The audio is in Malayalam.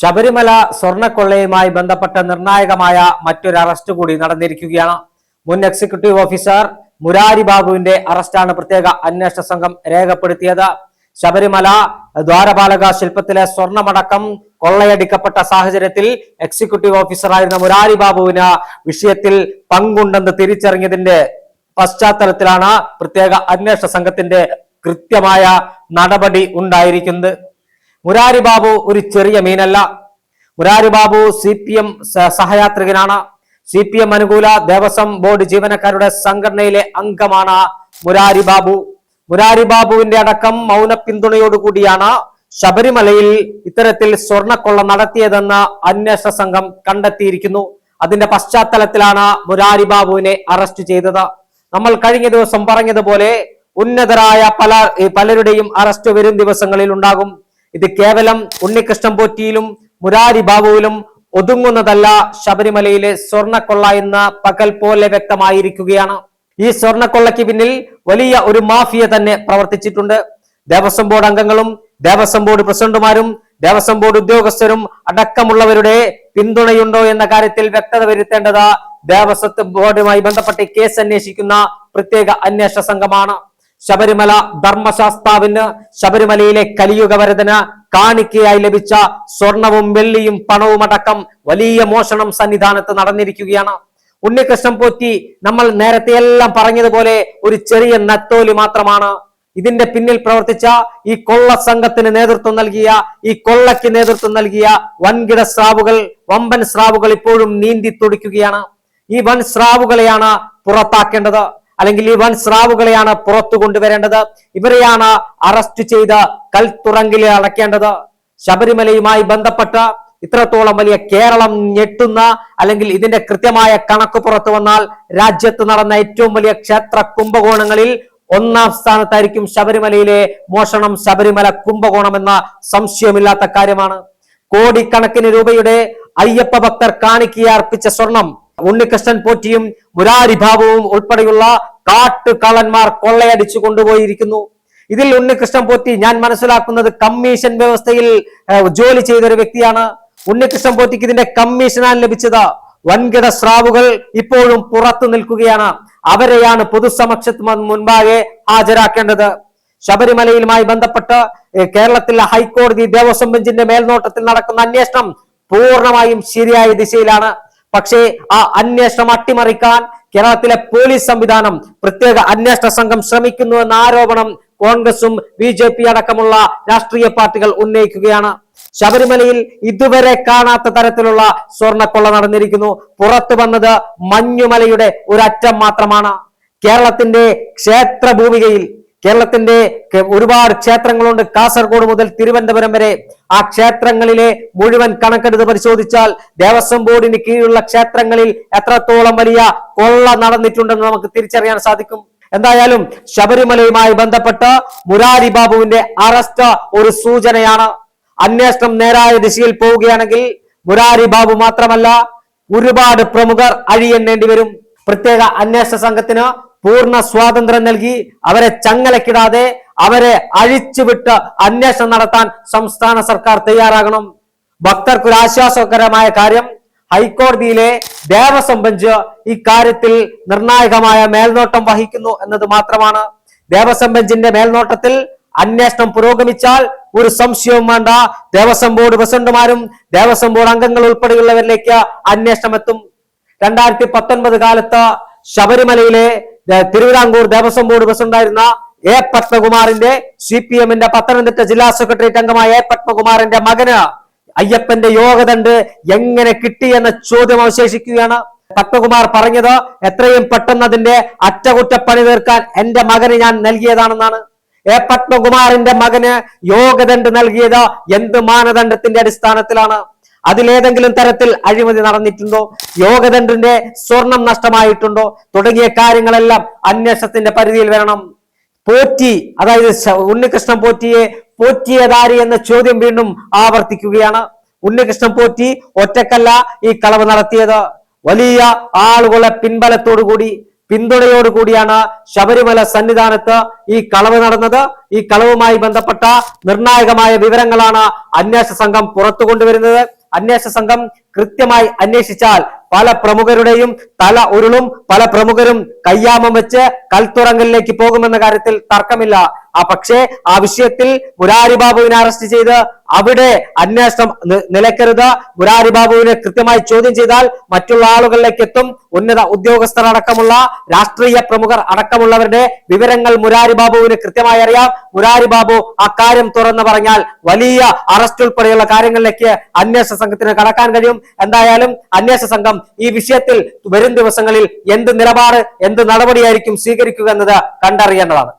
ശബരിമല സ്വർണ്ണക്കൊള്ളയുമായി ബന്ധപ്പെട്ട നിർണായകമായ മറ്റൊരു അറസ്റ്റ് കൂടി നടന്നിരിക്കുകയാണ്. മുൻ എക്സിക്യൂട്ടീവ് ഓഫീസർ മുരാരി ബാബുവിന്റെ അറസ്റ്റാണ് പ്രത്യേക അന്വേഷണ സംഘം രേഖപ്പെടുത്തിയത്. ശബരിമല ദ്വാരപാലക ശില്പത്തിലെ സ്വർണമടക്കം കൊള്ളയടിക്കപ്പെട്ട സാഹചര്യത്തിൽ എക്സിക്യൂട്ടീവ് ഓഫീസറായിരുന്ന മുരാരി ബാബുവിന് വിഷയത്തിൽ പങ്കുണ്ടെന്ന് തിരിച്ചറിഞ്ഞതിന്റെ പശ്ചാത്തലത്തിലാണ് പ്രത്യേക അന്വേഷണ സംഘത്തിന്റെ കൃത്യമായ നടപടി ഉണ്ടായിരിക്കുന്നത്. മുരാരി ബാബു ഒരു ചെറിയ മീനല്ല. മുരാരി ബാബു CPM സഹയാത്രികനാണ്. CPM അനുകൂല ദേവസ്വം ബോർഡ് ജീവനക്കാരുടെ സംഘടനയിലെ അംഗമാണ് മുരാരി ബാബു. മുരാരി ബാബുവിന്റെ അടക്കം മൗന പിന്തുണയോടുകൂടിയാണ് ശബരിമലയിൽ ഇത്തരത്തിൽ സ്വർണ്ണക്കൊള്ള നടത്തിയതെന്ന് അന്വേഷണ സംഘം കണ്ടെത്തിയിരിക്കുന്നു. അതിന്റെ പശ്ചാത്തലത്തിലാണ് മുരാരി ബാബുവിനെ അറസ്റ്റ് ചെയ്തത്. നമ്മൾ കഴിഞ്ഞ ദിവസം പറഞ്ഞതുപോലെ ഉന്നതരായ പലരുടെയും അറസ്റ്റ് വരും ദിവസങ്ങളിൽ ഉണ്ടാകും. ഇത് കേവലം ഉണ്ണികൃഷ്ണൻ പോറ്റിയിലും മുരാരി ബാബുവിലും ഒതുങ്ങുന്നതല്ല. ശബരിമലയിലെ സ്വർണ്ണക്കൊള്ള എന്ന് പകൽ പോലെ വ്യക്തമായിരിക്കുകയാണ്. ഈ സ്വർണ്ണക്കൊള്ളയ്ക്ക് പിന്നിൽ വലിയ ഒരു മാഫിയ തന്നെ പ്രവർത്തിച്ചിട്ടുണ്ട്. ദേവസ്വം ബോർഡ് അംഗങ്ങളും ദേവസ്വം ബോർഡ് പ്രസിഡന്റുമാരും ദേവസ്വം ബോർഡ് ഉദ്യോഗസ്ഥരും അടക്കമുള്ളവരുടെ പിന്തുണയുണ്ടോ എന്ന കാര്യത്തിൽ വ്യക്തത വരുത്തേണ്ടത് ദേവസ്വം ബോർഡുമായി ബന്ധപ്പെട്ട് കേസ് അന്വേഷിക്കുന്ന പ്രത്യേക അന്വേഷണ സംഘമാണ്. ശബരിമല ധർമ്മശാസ്താവിന് ശബരിമലയിലെ കലിയുഗവരതന് കാണിക്കയായി ലഭിച്ച സ്വർണവും വെള്ളിയും പണവും അടക്കം വലിയ മോഷണം സന്നിധാനത്ത് നടന്നിരിക്കുകയാണ്. ഉണ്ണികൃഷ്ണൻ പോറ്റി നമ്മൾ നേരത്തെ എല്ലാം പറഞ്ഞതുപോലെ ഒരു ചെറിയ നത്തോലി മാത്രമാണ്. ഇതിന്റെ പിന്നിൽ പ്രവർത്തിച്ച ഈ കൊള്ള സംഘത്തിന് നേതൃത്വം നൽകിയ, ഈ കൊള്ളയ്ക്ക് നേതൃത്വം നൽകിയ വൻകിട സ്രാവുകൾ, വമ്പൻ സ്രാവുകൾ ഇപ്പോഴും നീന്തി തുടിക്കുകയാണ്. ഈ വൻ സ്രാവുകളെയാണ് പുറത്താക്കേണ്ടത്, അല്ലെങ്കിൽ ഈ വൻ സ്രാവുകളെയാണ് പുറത്തു കൊണ്ടുവരേണ്ടത്. ഇവരെയാണ് അറസ്റ്റ് ചെയ്ത് കൽത്തുറങ്കിൽ അടയ്ക്കേണ്ടത്. ശബരിമലയുമായി ബന്ധപ്പെട്ട ഇത്രത്തോളം വലിയ കേരളം ഞെട്ടുന്ന, അല്ലെങ്കിൽ ഇതിന്റെ കൃത്യമായ കണക്ക് പുറത്തു വന്നാൽ രാജ്യത്ത് നടന്ന ഏറ്റവും വലിയ ക്ഷേത്ര കുംഭകോണങ്ങളിൽ ഒന്നാം സ്ഥാനത്തായിരിക്കും ശബരിമലയിലെ മോഷണം. ശബരിമല കുംഭകോണം എന്ന സംശയമില്ലാത്ത കാര്യമാണ്. കോടിക്കണക്കിന് രൂപയുടെ അയ്യപ്പ ഭക്തർ കാണിക്കയെ അർപ്പിച്ച സ്വർണം ഉണ്ണികൃഷ്ണൻ പോറ്റിയും മുരാരി ബാബുവും ഉൾപ്പെടെയുള്ള കാട്ടുകള്ളന്മാർ കൊള്ളയടിച്ചു കൊണ്ടുപോയിരിക്കുന്നു. ഇതിൽ ഉണ്ണികൃഷ്ണൻ പോറ്റി ഞാൻ മനസ്സിലാക്കുന്നത് കമ്മീഷൻ വ്യവസ്ഥയിൽ ജോലി ചെയ്ത ഒരു വ്യക്തിയാണ്. ഉണ്ണികൃഷ്ണൻ പോറ്റിക്ക് ഇതിന്റെ കമ്മീഷനാണ് ലഭിച്ചത്. വൻകിട സ്രാവുകൾ ഇപ്പോഴും പുറത്തു നിൽക്കുകയാണ്. അവരെയാണ് പൊതുസമക്ഷത്തിന് മുൻപാകെ ഹാജരാക്കേണ്ടത്. ശബരിമലയുമായി ബന്ധപ്പെട്ട് കേരളത്തിലെ ഹൈക്കോടതി ദേവസ്വം ബെഞ്ചിന്റെ മേൽനോട്ടത്തിൽ നടക്കുന്ന അന്വേഷണം പൂർണ്ണമായും ശരിയായ ദിശയിലാണ്. പക്ഷേ ആ അന്വേഷണം അട്ടിമറിക്കാൻ കേരളത്തിലെ പോലീസ് സംവിധാനം, പ്രത്യേക അന്വേഷണ സംഘം ശ്രമിക്കുന്നു എന്ന ആരോപണം കോൺഗ്രസും BJP അടക്കമുള്ള രാഷ്ട്രീയ പാർട്ടികൾ ഉന്നയിക്കുകയാണ്. ശബരിമലയിൽ ഇതുവരെ കാണാത്ത തരത്തിലുള്ള സ്വർണ്ണക്കൊള്ള നടന്നിരിക്കുന്നു. പുറത്തു വന്നത് മഞ്ഞുമലയുടെ ഒരറ്റം മാത്രമാണ്. കേരളത്തിന്റെ ക്ഷേത്ര ഭൂമികയിൽ കേരളത്തിന്റെ ഒരുപാട് ക്ഷേത്രങ്ങളുണ്ട്. കാസർഗോഡ് മുതൽ തിരുവനന്തപുരം വരെ. ആ ക്ഷേത്രങ്ങളിലെ മുഴുവൻ കണക്കെടുത്ത് പരിശോധിച്ചാൽ ദേവസ്വം ബോർഡിന് കീഴിലുള്ള ക്ഷേത്രങ്ങളിൽ എത്രത്തോളം വലിയ കൊള്ള നടന്നിട്ടുണ്ടെന്ന് നമുക്ക് തിരിച്ചറിയാൻ സാധിക്കും. എന്തായാലും ശബരിമലയുമായി ബന്ധപ്പെട്ട് മുരാരി ബാബുവിന്റെ അറസ്റ്റ് ഒരു സൂചനയാണ്. അന്വേഷണം നേരായ ദിശയിൽ പോവുകയാണെങ്കിൽ മുരാരി ബാബു മാത്രമല്ല, ഒരുപാട് പ്രമുഖർ അഴിയെണ്ണേണ്ടി വരും. പ്രത്യേക അന്വേഷണ സംഘത്തിന് പൂർണ്ണ സ്വാതന്ത്ര്യം നൽകി അവരെ ചങ്ങലക്കിടാതെ അവരെ അഴിച്ചുവിട്ട് അന്വേഷണം നടത്താൻ സംസ്ഥാന സർക്കാർ തയ്യാറാകണം. ഭക്തർക്കൊരു ആശ്വാസകരമായ കാര്യം, ഹൈക്കോടതിയിലെ ദേവസ്വം ബെഞ്ച് ഈ കാര്യത്തിൽ നിർണായകമായ മേൽനോട്ടം വഹിക്കുന്നു എന്നത് മാത്രമാണ്. ദേവസ്വം ബെഞ്ചിന്റെ മേൽനോട്ടത്തിൽ അന്വേഷണം പുരോഗമിച്ചാൽ ഒരു സംശയവും വേണ്ട, ദേവസ്വം ബോർഡ് പ്രസിഡന്റുമാരും ദേവസ്വം ബോർഡ് അംഗങ്ങൾ ഉൾപ്പെടെയുള്ളവരിലേക്ക് അന്വേഷണം എത്തും. 2019 കാലത്ത് ശബരിമലയിലെ തിരുവിതാംകൂർ ദേവസ്വം ബോർഡ് പ്രസിഡന്റായിരുന്ന A. പത്മകുമാറിന്റെ CPMന്റെ പത്തനംതിട്ട ജില്ലാ സെക്രട്ടേറിയറ്റ് അംഗമായ A. പത്മകുമാറിന്റെ മകന് അയ്യപ്പന്റെ യോഗദണ്ഡ് എങ്ങനെ കിട്ടിയെന്ന ചോദ്യം അവശേഷിക്കുകയാണ്. പത്മകുമാർ പറഞ്ഞത് എത്രയും പെട്ടെന്ന് അതിന്റെ അറ്റകുറ്റപ്പണി തീർക്കാൻ എന്റെ മകന് ഞാൻ നൽകിയതാണെന്നാണ്. A. പത്മകുമാറിന്റെ മകന് യോഗദണ്ഡ് നൽകിയത് എന്ത് മാനദണ്ഡത്തിന്റെ അടിസ്ഥാനത്തിലാണ്? അതിലേതെങ്കിലും തരത്തിൽ അഴിമതി നടന്നിട്ടുണ്ടോ? യോഗദണ്ഡിന്റെ സ്വർണം നഷ്ടമായിട്ടുണ്ടോ? തുടങ്ങിയ കാര്യങ്ങളെല്ലാം അന്വേഷണത്തിന്റെ പരിധിയിൽ വരണം. പോറ്റി, അതായത് ഉണ്ണികൃഷ്ണൻ പോറ്റിയെ പോറ്റിയതാരി എന്ന ചോദ്യം വീണ്ടും ആവർത്തിക്കുകയാണ്. ഉണ്ണികൃഷ്ണൻ പോറ്റി ഒറ്റക്കല്ല ഈ കളവ് നടത്തിയത്. വലിയ ആളുകളെ പിൻബലത്തോടുകൂടി പിന്തുണയോടുകൂടിയാണ് ശബരിമല സന്നിധാനത്ത് ഈ കളവ് നടന്നത്. ഈ കളവുമായി ബന്ധപ്പെട്ട നിർണായകമായ വിവരങ്ങളാണ് അന്വേഷണ സംഘം പുറത്തു കൊണ്ടുവരുന്നത്. അന്വേഷണ സംഘം കൃത്യമായി അന്വേഷിച്ചാൽ പല പ്രമുഖരുടെയും തല ഉരുളും. പല പ്രമുഖരും കയ്യാമം വെച്ച് കൽത്തുറങ്കലിലേക്ക് പോകുമെന്ന കാര്യത്തിൽ തർക്കമില്ല. പക്ഷേ ആ വിഷയത്തിൽ മുരാരി ബാബുവിനെ അറസ്റ്റ് ചെയ്ത് അവിടെ അന്വേഷണം നിലയ്ക്കരുത്. മുരാരി ബാബുവിനെ കൃത്യമായി ചോദ്യം ചെയ്താൽ മറ്റുള്ള ആളുകളിലേക്ക് എത്തും. ഉന്നത ഉദ്യോഗസ്ഥർ അടക്കമുള്ള രാഷ്ട്രീയ പ്രമുഖർ അടക്കമുള്ളവരുടെ വിവരങ്ങൾ മുരാരി ബാബുവിന് കൃത്യമായി അറിയാം. മുരാരി ബാബു അക്കാര്യം തുറന്നു പറഞ്ഞാൽ വലിയ അറസ്റ്റ് ഉൾപ്പെടെയുള്ള കാര്യങ്ങളിലേക്ക് അന്വേഷണ സംഘത്തിന് കടക്കാൻ കഴിയും. എന്തായാലും അന്വേഷണ സംഘം ഈ വിഷയത്തിൽ വരും ദിവസങ്ങളിൽ എന്ത് നിലപാട്, എന്ത് നടപടിയായിരിക്കും സ്വീകരിക്കുക എന്നത് കണ്ടറിയേണ്ടതാണ്.